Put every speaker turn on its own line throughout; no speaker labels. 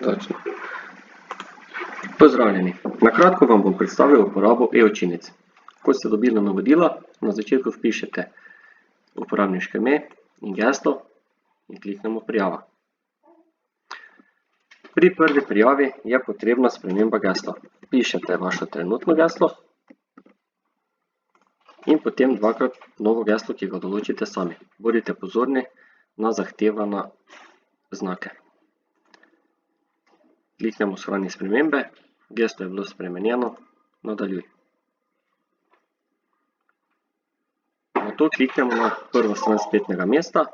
Točno. Pozdravljeni. Na kratko vam bom predstavil uporabo e-učilnic. Ko ste dobili navodila, na začetku vpišete uporabniško ime in geslo in kliknemo prijava. Pri prvi prijavi je potrebna sprememba gesla. Pišete vaše trenutno geslo in potem dvakrat novo geslo, ki ga določite sami. Bodite pozorni na zahtevane znake. Kliknemo shrani spremembe, geslo je bilo spremenjeno, nadaljuj. Nato kliknemo na prvo stran spletnega mesta,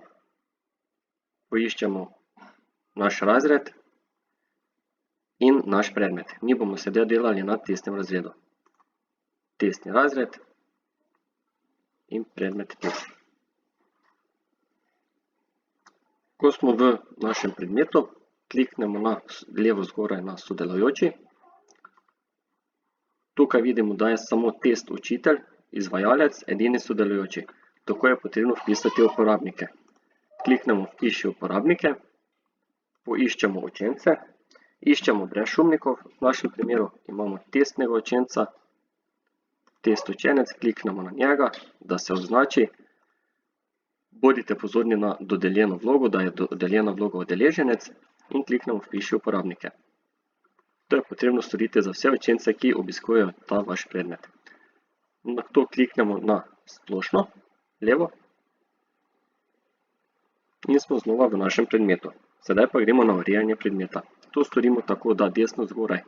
poiščemo naš razred in naš predmet. Mi bomo sedaj delali na testnem razredu. Testni razred in predmet test. Ko smo v našem predmetu, kliknemo na levo zgoraj na sodelujoči. Tukaj vidimo, da je samo test učitelj, izvajalec, edini sodelujoči. Tako je potrebno vpisati uporabnike. Kliknemo vpiši uporabnike, poiščemo učence, iščemo brezšumnikov, v našem primeru imamo testnega učenca, test učenec, kliknemo na njega, da se označi. Bodite pozorni na dodeljeno vlogo, da je dodeljena vloga udeleženec in kliknemo vpiši uporabnike. To je potrebno storiti za vse učence, ki obiskujejo ta vaš predmet. Nato kliknemo na splošno, levo, in smo znova v našem predmetu. Sedaj pa gremo na urejanje predmeta. To storimo tako, da desno zgoraj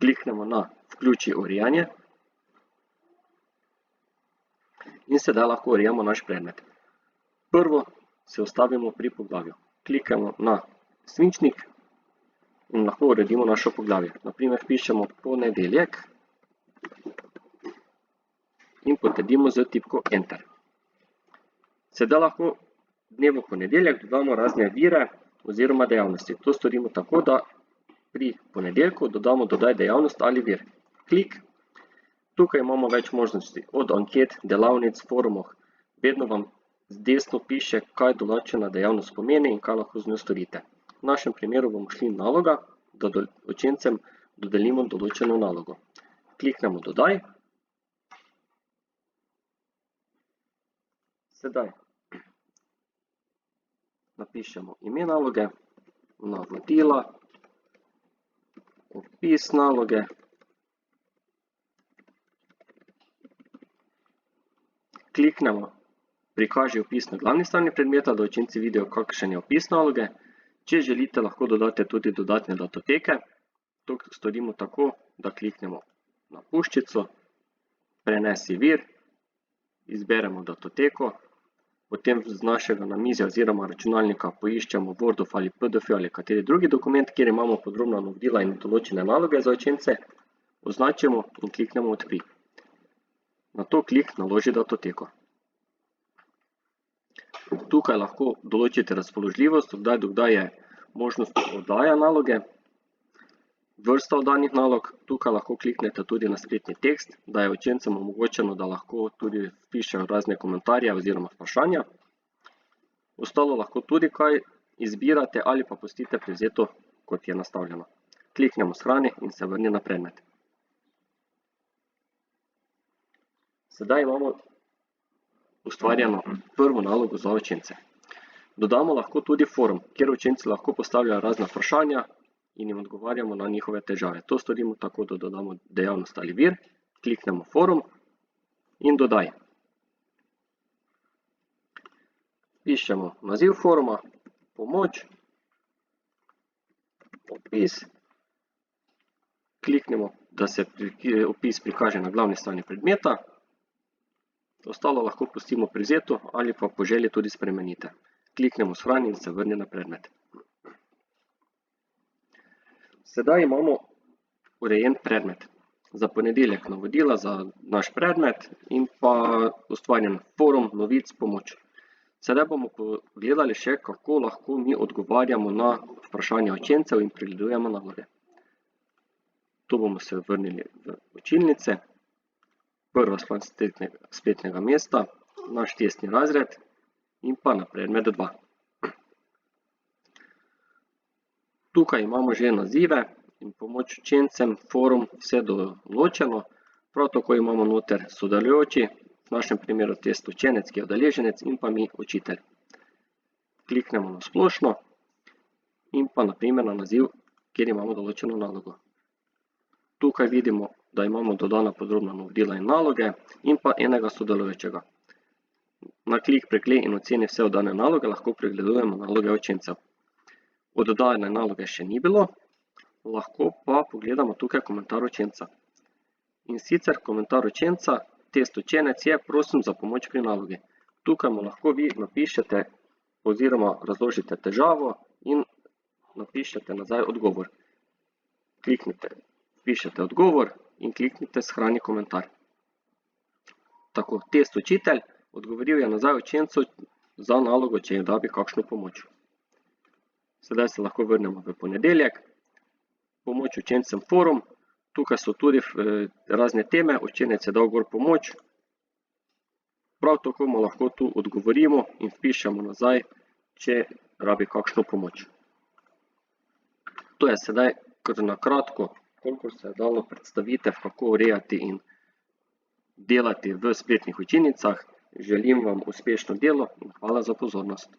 kliknemo na vključi urejanje in sedaj lahko urejamo naš predmet. Prvo se ustavimo pri poglavju. Klikamo na svinčnik in lahko uredimo našo poglavje. Na primer, pišemo ponedeljek in potrdimo z tipko Enter. Sedaj lahko dnevu ponedeljek dodamo razne vire oziroma dejavnosti. To storimo tako, da pri ponedeljku dodamo dodaj dejavnost ali vir. Klik. Tukaj imamo več možnosti, od anket, delavnic, forumov. Vedno vam desno piše, kaj določena dejavnost pomeni in kaj lahko z njo storite. V našem primeru bomo šli naloga, da učencem dodelimo določeno nalogo. Kliknemo dodaj. Sedaj napišemo ime naloge, navodila, opis naloge, kliknemo prikaži opis na glavni strani predmeta, da učenci vidijo, kakšen je opis naloge. Če želite, lahko dodate tudi dodatne datoteke. To storimo tako, da kliknemo na puščico, prenesi vir, izberemo datoteko, potem z našega namizja oziroma računalnika poiščemo Word ali PDF ali kateri drugi dokument, kjer imamo podrobna navodila in določene naloge za učence, označimo in kliknemo odprij. Nato klik naloži datoteko. Tukaj lahko določite razpoložljivost, od kdaj do kdaj je možnost oddaja naloge, vrsta oddanih nalog. Tukaj lahko kliknete tudi na spletni tekst, da je učencem omogočeno, da lahko tudi vpišejo razne komentarje oziroma vprašanja. Ostalo lahko tudi kaj izbirate ali pa pustite privzeto, kot je nastavljeno. Kliknemo shrani in se vrni na predmet. Sedaj imamo ustvarjeno prvo nalogo za učence. Dodamo lahko tudi forum, kjer učenci lahko postavljajo razna vprašanja in jim odgovarjamo na njihove težave. To storimo tako, da dodamo dejavnost ali vir, kliknemo forum in dodaj. Pišemo naziv foruma, pomoč, opis, kliknemo, da se opis prikaže na glavni strani predmeta. Ostalo lahko pustimo privzeto ali pa po želji tudi spremenite. Kliknemo shrani in se vrni na predmet. Sedaj imamo urejen predmet. Za ponedeljek navodila za naš predmet in pa ustvarjen forum, novic, pomoč. Sedaj bomo pogledali še, kako lahko mi odgovarjamo na vprašanja učencev in pregledujemo naloge. Tu bomo se vrnili v učilnice. Prva stran spletnega mesta, naš testni razred in pa na predmet 2. Tukaj imamo že nazive in pomoč učencem, forum, vse določeno. Prav tako imamo noter sodelujoči, v našem primeru test učenec, ki je udeleženec, in pa mi, učitelj. Kliknemo na splošno in pa na primer na naziv, kjer imamo določeno nalogo. Tukaj vidimo, da imamo dodana podrobna navodila in naloge in pa enega sodelujočega. Na klik preglej in oceni vse oddane naloge lahko pregledujemo naloge učencev. Oddane naloge še ni bilo, lahko pa pogledamo tukaj komentar učenca. In sicer komentar učenca, test učenec je: prosim za pomoč pri nalogi. Tukaj mu lahko vi napišete oziroma razložite težavo in napišete nazaj odgovor. Kliknite, pišete odgovor in kliknite shrani komentar. Tako, test učitelj, odgovoril je nazaj učencu za nalogo, če jim rabi kakšno pomoč. Sedaj se lahko vrnemo v ponedeljek. Pomoč učencem forum. Tukaj so tudi razne teme, učenec je dal gor pomoč. Prav tako mu lahko tu odgovorimo in vpišemo nazaj, če rabi kakšno pomoč. To je sedaj kar na kratko, kolikor se je dalo predstavitev, kako urejati in delati v spletnih učilnicah. Želim vam uspešno delo in hvala za pozornost.